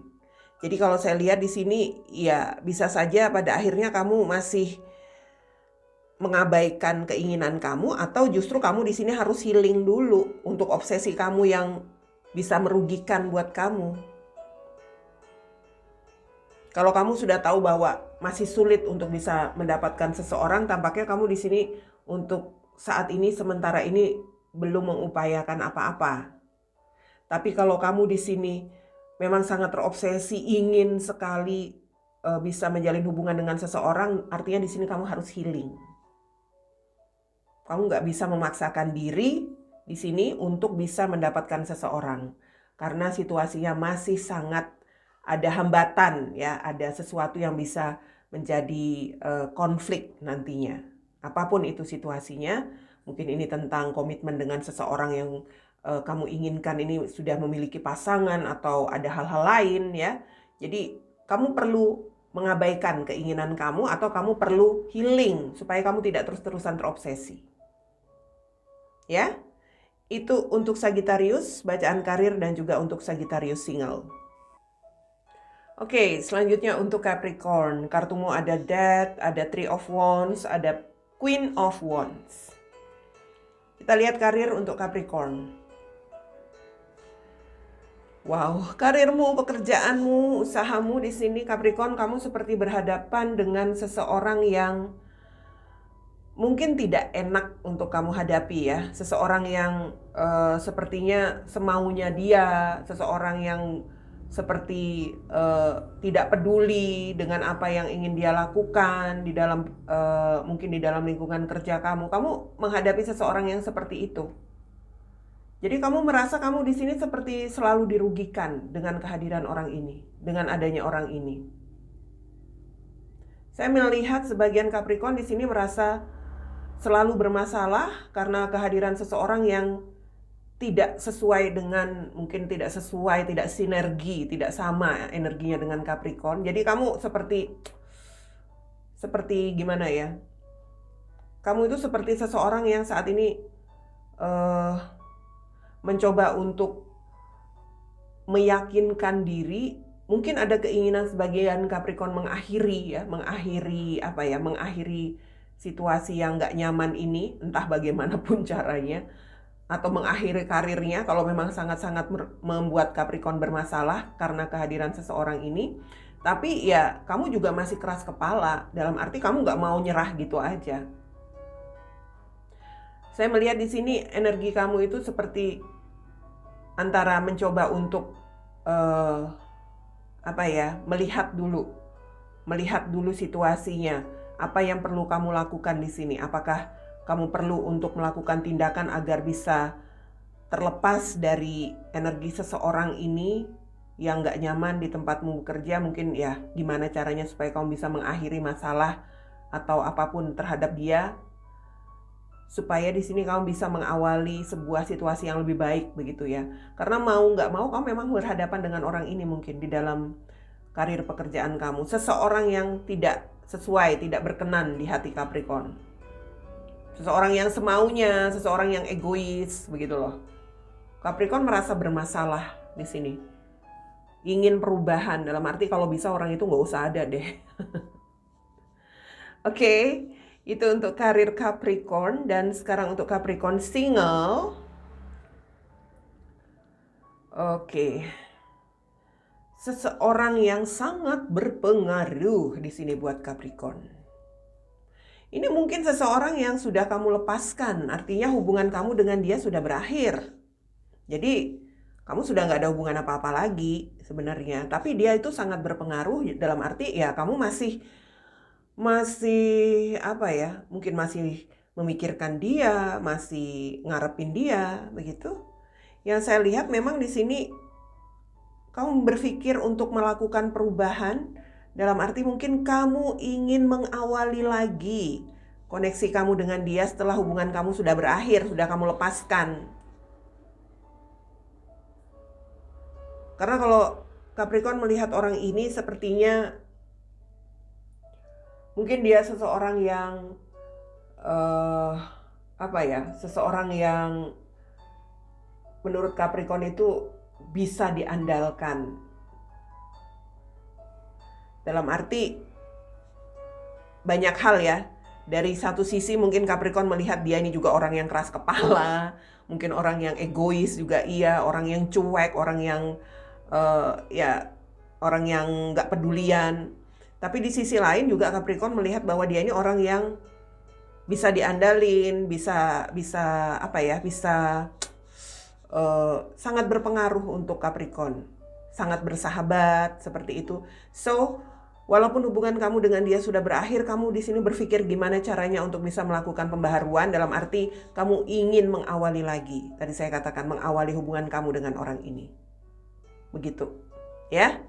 Jadi kalau saya lihat di sini ya bisa saja pada akhirnya kamu masih mengabaikan keinginan kamu, atau justru kamu di sini harus healing dulu untuk obsesi kamu yang bisa merugikan buat kamu. Kalau kamu sudah tahu bahwa masih sulit untuk bisa mendapatkan seseorang, tampaknya kamu di sini untuk saat ini sementara ini belum mengupayakan apa-apa. Tapi kalau kamu di sini memang sangat terobsesi ingin sekali bisa menjalin hubungan dengan seseorang, artinya di sini kamu harus healing. Kamu nggak bisa memaksakan diri di sini untuk bisa mendapatkan seseorang karena situasinya masih sangat ada hambatan ya, ada sesuatu yang bisa menjadi konflik nantinya. Apapun itu situasinya, mungkin ini tentang komitmen dengan seseorang yang kamu inginkan ini sudah memiliki pasangan atau ada hal-hal lain ya. Jadi kamu perlu mengabaikan keinginan kamu atau kamu perlu healing supaya kamu tidak terus-terusan terobsesi. Ya, itu untuk Sagittarius, bacaan karir dan juga untuk Sagittarius single. Oke, selanjutnya untuk Capricorn. Kartumu ada Death, ada Three of Wands, ada Queen of Wands. Kita lihat karir untuk Capricorn. Wow, karirmu, pekerjaanmu, usahamu di sini Capricorn, kamu seperti berhadapan dengan seseorang yang mungkin tidak enak untuk kamu hadapi ya. Seseorang yang sepertinya semaunya dia, seseorang yang seperti tidak peduli dengan apa yang ingin dia lakukan di dalam mungkin di dalam lingkungan kerja kamu. Kamu menghadapi seseorang yang seperti itu. Jadi kamu merasa kamu di sini seperti selalu dirugikan dengan kehadiran orang ini, dengan adanya orang ini. Saya melihat sebagian Capricorn di sini merasa selalu bermasalah karena kehadiran seseorang yang tidak sesuai dengan, mungkin tidak sesuai, tidak sinergi, tidak sama energinya dengan Capricorn. Jadi kamu seperti gimana ya? Kamu itu seperti seseorang yang saat ini mencoba untuk meyakinkan diri. Mungkin ada keinginan sebagian Capricorn mengakhiri situasi yang nggak nyaman ini, entah bagaimanapun caranya, atau mengakhiri karirnya kalau memang sangat-sangat membuat Capricorn bermasalah karena kehadiran seseorang ini. Tapi ya kamu juga masih keras kepala, dalam arti kamu nggak mau nyerah gitu aja. Saya melihat di sini energi kamu itu seperti antara mencoba untuk melihat dulu situasinya. Apa yang perlu kamu lakukan di sini? Apakah kamu perlu untuk melakukan tindakan agar bisa terlepas dari energi seseorang ini yang gak nyaman di tempatmu bekerja? Mungkin ya gimana caranya supaya kamu bisa mengakhiri masalah atau apapun terhadap dia. supaya di sini kamu bisa mengawali sebuah situasi yang lebih baik begitu ya. Karena mau nggak mau kamu memang berhadapan dengan orang ini mungkin di dalam karir pekerjaan kamu. Seseorang yang tidak sesuai, tidak berkenan di hati Capricorn. Seseorang yang semaunya, seseorang yang egois begitu loh. Capricorn merasa bermasalah di sini. Ingin perubahan, dalam arti kalau bisa orang itu nggak usah ada deh. Oke, itu untuk karir Capricorn. Dan sekarang untuk Capricorn single. Oke. Seseorang yang sangat berpengaruh di sini buat Capricorn. Ini mungkin seseorang yang sudah kamu lepaskan, artinya hubungan kamu dengan dia sudah berakhir. Jadi kamu sudah nggak ada hubungan apa-apa lagi sebenarnya. Tapi dia itu sangat berpengaruh dalam arti ya kamu masih apa ya, mungkin masih memikirkan dia, masih ngarepin dia, begitu. Yang saya lihat memang di sini kamu berpikir untuk melakukan perubahan, dalam arti mungkin kamu ingin mengawali lagi koneksi kamu dengan dia setelah hubungan kamu sudah berakhir, sudah kamu lepaskan. Karena kalau Capricorn melihat orang ini sepertinya mungkin dia seseorang yang seseorang yang menurut Capricorn itu bisa diandalkan. Dalam arti banyak hal ya. Dari satu sisi mungkin Capricorn melihat dia ini juga orang yang keras kepala, mungkin orang yang egois juga iya, orang yang cuek, orang yang orang yang nggak pedulian. Tapi di sisi lain juga Capricorn melihat bahwa dia ini orang yang bisa diandalin, bisa sangat berpengaruh untuk Capricorn, sangat bersahabat seperti itu. So, walaupun hubungan kamu dengan dia sudah berakhir, kamu di sini berpikir gimana caranya untuk bisa melakukan pembaharuan, dalam arti kamu ingin mengawali lagi. Tadi saya katakan mengawali hubungan kamu dengan orang ini. Begitu. Ya.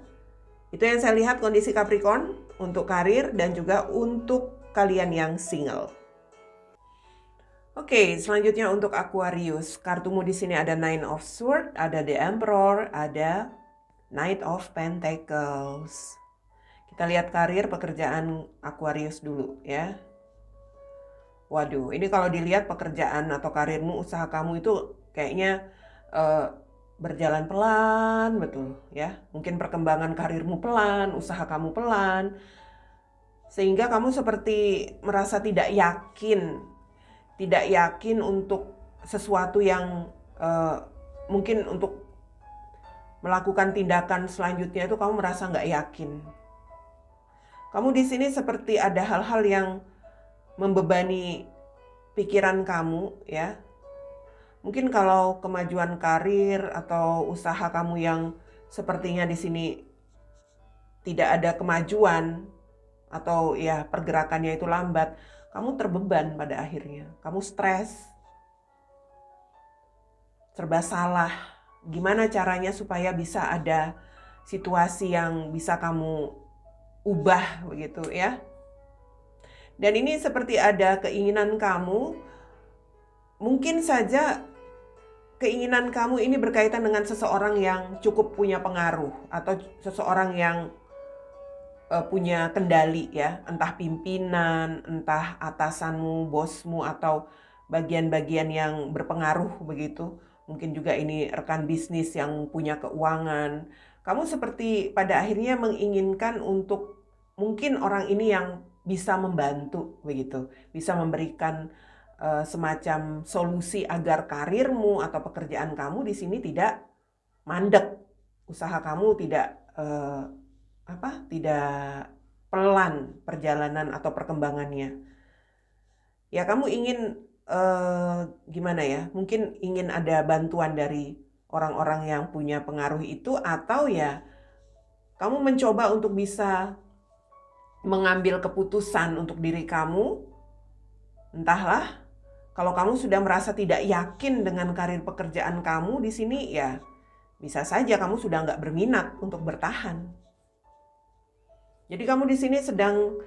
Itu yang saya lihat kondisi Capricorn untuk karir dan juga untuk kalian yang single. Oke, selanjutnya untuk Aquarius. Kartumu di sini ada Nine of Swords, ada The Emperor, ada Knight of Pentacles. Kita lihat karir pekerjaan Aquarius dulu ya. Waduh, ini kalau dilihat pekerjaan atau karirmu, usaha kamu itu kayaknya berjalan pelan, betul ya. Mungkin perkembangan karirmu pelan, usaha kamu pelan. Sehingga kamu seperti merasa tidak yakin untuk sesuatu yang mungkin untuk melakukan tindakan selanjutnya itu kamu merasa nggak yakin. Kamu di sini seperti ada hal-hal yang membebani pikiran kamu ya. Mungkin kalau kemajuan karir atau usaha kamu yang sepertinya di sini tidak ada kemajuan atau ya pergerakannya itu lambat, kamu terbeban pada akhirnya. Kamu stres, serba salah. Gimana caranya supaya bisa ada situasi yang bisa kamu ubah begitu ya. Dan ini seperti ada keinginan kamu, mungkin saja keinginan kamu ini berkaitan dengan seseorang yang cukup punya pengaruh atau seseorang yang punya kendali ya, entah pimpinan, entah atasanmu, bosmu, atau bagian-bagian yang berpengaruh begitu. Mungkin juga ini rekan bisnis yang punya keuangan. Kamu seperti pada akhirnya menginginkan untuk mungkin orang ini yang bisa membantu begitu, bisa memberikan semacam solusi agar karirmu atau pekerjaan kamu di sini tidak mandek, usaha kamu tidak tidak pelan perjalanan atau perkembangannya. Ya kamu ingin gimana ya? Mungkin ingin ada bantuan dari orang-orang yang punya pengaruh itu, atau ya kamu mencoba untuk bisa mengambil keputusan untuk diri kamu. Entahlah, kalau kamu sudah merasa tidak yakin dengan karir pekerjaan kamu di sini, ya bisa saja kamu sudah nggak berminat untuk bertahan. Jadi kamu di sini sedang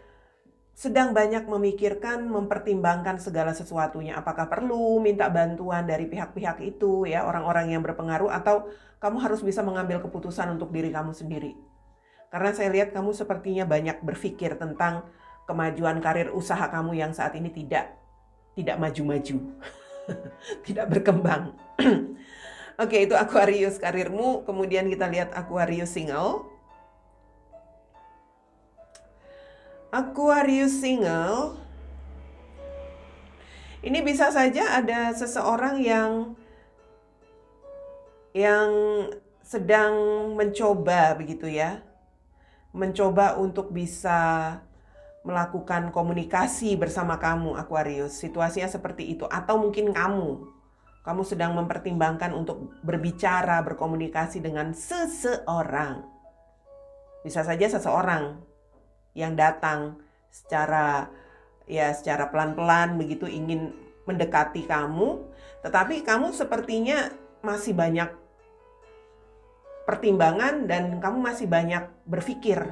sedang banyak memikirkan, mempertimbangkan segala sesuatunya. Apakah perlu minta bantuan dari pihak-pihak itu, ya, orang-orang yang berpengaruh, atau kamu harus bisa mengambil keputusan untuk diri kamu sendiri. Karena saya lihat kamu sepertinya banyak berpikir tentang kemajuan karir usaha kamu yang saat ini tidak maju-maju, tidak berkembang. Oke, itu Aquarius karirmu. Kemudian kita lihat Aquarius single. Aquarius single, ini bisa saja ada seseorang yang sedang mencoba begitu ya, mencoba untuk bisa melakukan komunikasi bersama kamu, Aquarius. Situasinya seperti itu. Atau mungkin kamu sedang mempertimbangkan untuk berbicara, berkomunikasi dengan seseorang. Bisa saja seseorang yang datang secara pelan-pelan begitu, ingin mendekati kamu, tetapi kamu sepertinya masih banyak pertimbangan dan kamu masih banyak berpikir.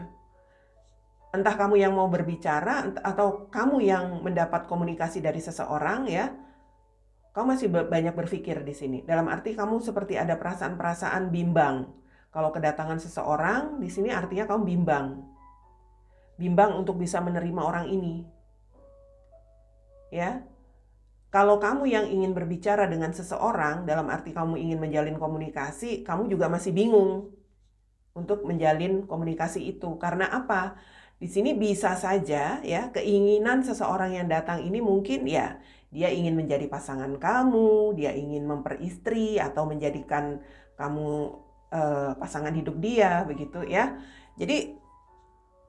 Entah kamu yang mau berbicara atau kamu yang mendapat komunikasi dari seseorang, ya. Kamu masih banyak berpikir di sini. Dalam arti kamu seperti ada perasaan-perasaan bimbang. Kalau kedatangan seseorang di sini artinya kamu bimbang. Bimbang untuk bisa menerima orang ini. Ya. Kalau kamu yang ingin berbicara dengan seseorang, dalam arti kamu ingin menjalin komunikasi, kamu juga masih bingung untuk menjalin komunikasi itu. Karena apa? Di sini bisa saja ya, keinginan seseorang yang datang ini mungkin ya dia ingin menjadi pasangan kamu, dia ingin memperistri atau menjadikan kamu pasangan hidup dia begitu ya. Jadi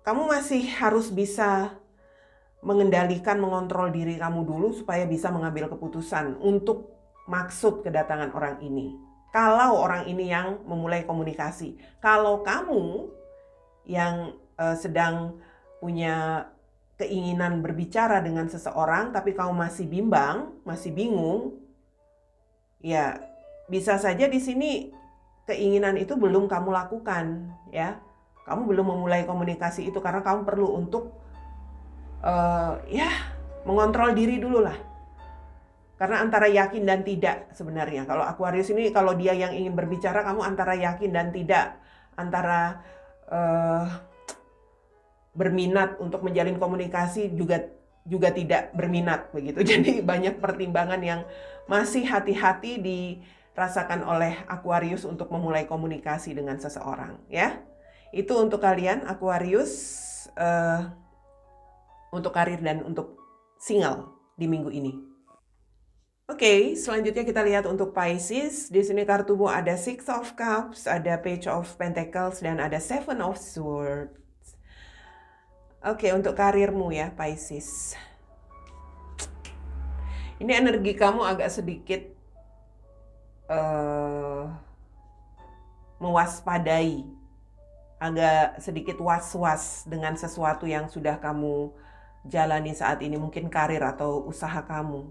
kamu masih harus bisa mengendalikan, mengontrol diri kamu dulu supaya bisa mengambil keputusan untuk maksud kedatangan orang ini. Kalau orang ini yang memulai komunikasi, kalau kamu yang sedang punya keinginan berbicara dengan seseorang tapi kamu masih bimbang, masih bingung, ya bisa saja di sini keinginan itu belum kamu lakukan, ya. Kamu belum memulai komunikasi itu karena kamu perlu untuk mengontrol diri dulu lah. Karena antara yakin dan tidak sebenarnya. Kalau Aquarius ini, kalau dia yang ingin berbicara, kamu antara yakin dan tidak. Antara berminat untuk menjalin komunikasi juga tidak berminat begitu. Jadi banyak pertimbangan yang masih hati-hati dirasakan oleh Aquarius untuk memulai komunikasi dengan seseorang, ya. Itu untuk kalian Aquarius, untuk karir dan untuk single di minggu ini. Oke, selanjutnya kita lihat untuk Pisces. Di sini kartumu ada Six of Cups, ada Page of Pentacles, dan ada Seven of Swords. Oke, untuk karirmu ya, Pisces. Ini energi kamu agak sedikit mewaspadai, agak sedikit was-was dengan sesuatu yang sudah kamu jalani saat ini, mungkin karir atau usaha kamu.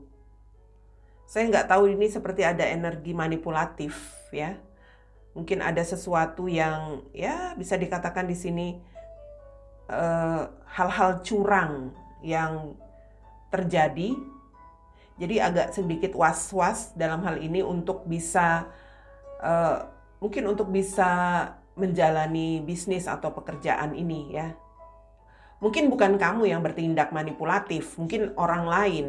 Saya nggak tahu, ini seperti ada energi manipulatif ya. Mungkin ada sesuatu yang ya bisa dikatakan di sini hal-hal curang yang terjadi. Jadi agak sedikit was-was dalam hal ini untuk bisa mungkin untuk bisa menjalani bisnis atau pekerjaan ini ya. Mungkin bukan kamu yang bertindak manipulatif, mungkin orang lain,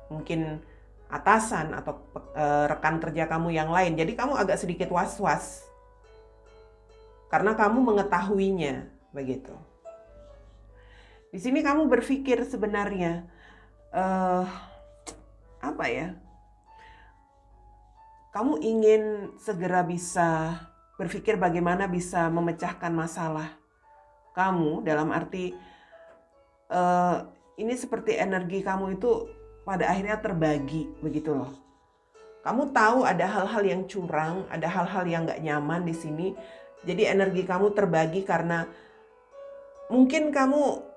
mungkin atasan atau rekan kerja kamu yang lain. Jadi kamu agak sedikit was-was karena kamu mengetahuinya begitu. Di sini kamu berpikir sebenarnya apa ya? Kamu ingin segera bisa berpikir bagaimana bisa memecahkan masalah kamu, dalam arti ini seperti energi kamu itu pada akhirnya terbagi begitu loh. Kamu tahu ada hal-hal yang curang, ada hal-hal yang gak nyaman di sini. Jadi energi kamu terbagi karena mungkin kamu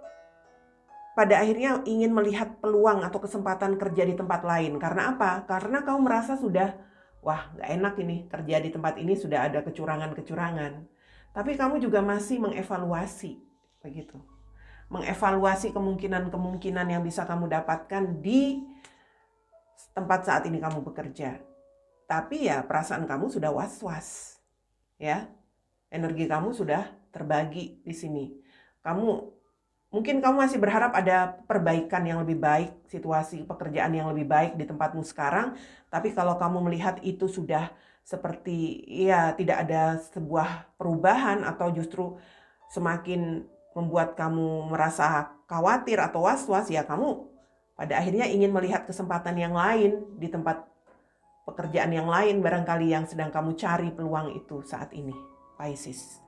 pada akhirnya ingin melihat peluang atau kesempatan kerja di tempat lain. Karena apa? Karena kamu merasa sudah, wah gak enak ini, kerja di tempat ini sudah ada kecurangan-kecurangan. Tapi kamu juga masih mengevaluasi begitu. mengevaluasi kemungkinan-kemungkinan yang bisa kamu dapatkan di tempat saat ini kamu bekerja. Tapi ya perasaan kamu sudah was-was, ya. Energi kamu sudah terbagi di sini. Mungkin kamu masih berharap ada perbaikan yang lebih baik, situasi pekerjaan yang lebih baik di tempatmu sekarang. Tapi kalau kamu melihat itu sudah seperti ya tidak ada sebuah perubahan atau justru semakin membuat kamu merasa khawatir atau was-was, ya kamu pada akhirnya ingin melihat kesempatan yang lain di tempat pekerjaan yang lain barangkali yang sedang kamu cari peluang itu saat ini, Pisces.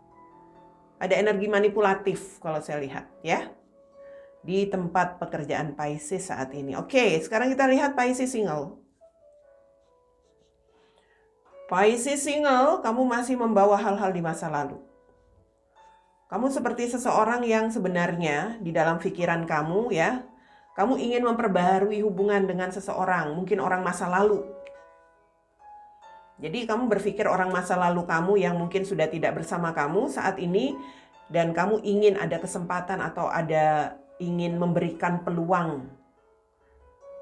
Ada energi manipulatif kalau saya lihat ya di tempat pekerjaan Pisces saat ini. Oke, sekarang kita lihat Pisces single. Pisces single, kamu masih membawa hal-hal di masa lalu. Kamu seperti seseorang yang sebenarnya di dalam pikiran kamu ya, kamu ingin memperbaharui hubungan dengan seseorang, mungkin orang masa lalu. Jadi kamu berpikir orang masa lalu kamu yang mungkin sudah tidak bersama kamu saat ini, dan kamu ingin ada kesempatan atau ingin memberikan peluang.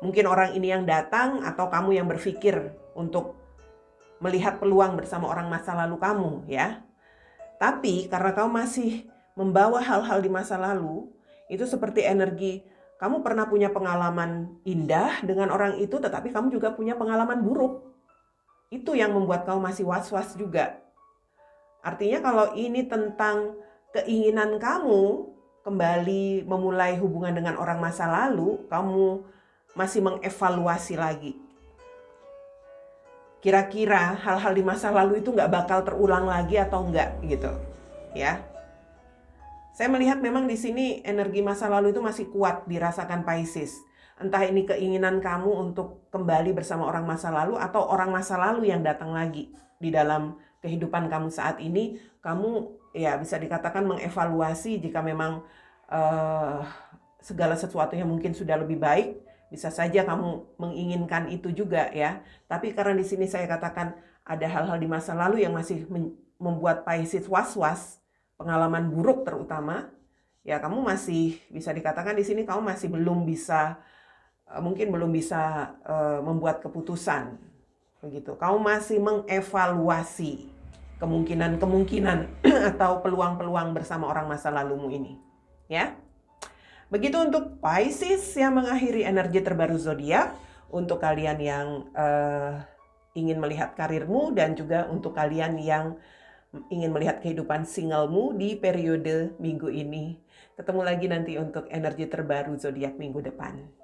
Mungkin orang ini yang datang atau kamu yang berpikir untuk melihat peluang bersama orang masa lalu kamu ya. Tapi karena kamu masih membawa hal-hal di masa lalu, itu seperti energi, kamu pernah punya pengalaman indah dengan orang itu, tetapi kamu juga punya pengalaman buruk. Itu yang membuat kamu masih was-was juga. Artinya kalau ini tentang keinginan kamu kembali memulai hubungan dengan orang masa lalu, kamu masih mengevaluasi lagi. Kira-kira hal-hal di masa lalu itu nggak bakal terulang lagi atau enggak gitu, ya. Saya melihat memang di sini energi masa lalu itu masih kuat dirasakan Pisces. Entah ini keinginan kamu untuk kembali bersama orang masa lalu atau orang masa lalu yang datang lagi di dalam kehidupan kamu saat ini. Kamu ya bisa dikatakan mengevaluasi jika memang segala sesuatu yang mungkin sudah lebih baik. Bisa saja kamu menginginkan itu juga ya. Tapi karena di sini saya katakan ada hal-hal di masa lalu yang masih membuat Pisces was-was, pengalaman buruk terutama, ya kamu masih bisa dikatakan di sini kamu masih belum bisa membuat keputusan. Begitu. Kamu masih mengevaluasi kemungkinan-kemungkinan atau peluang-peluang bersama orang masa lalumu ini. Ya. Begitu untuk Pisces yang mengakhiri energi terbaru zodiak, untuk kalian yang ingin melihat karirmu dan juga untuk kalian yang ingin melihat kehidupan singlemu di periode minggu ini. Ketemu lagi nanti untuk energi terbaru zodiak minggu depan.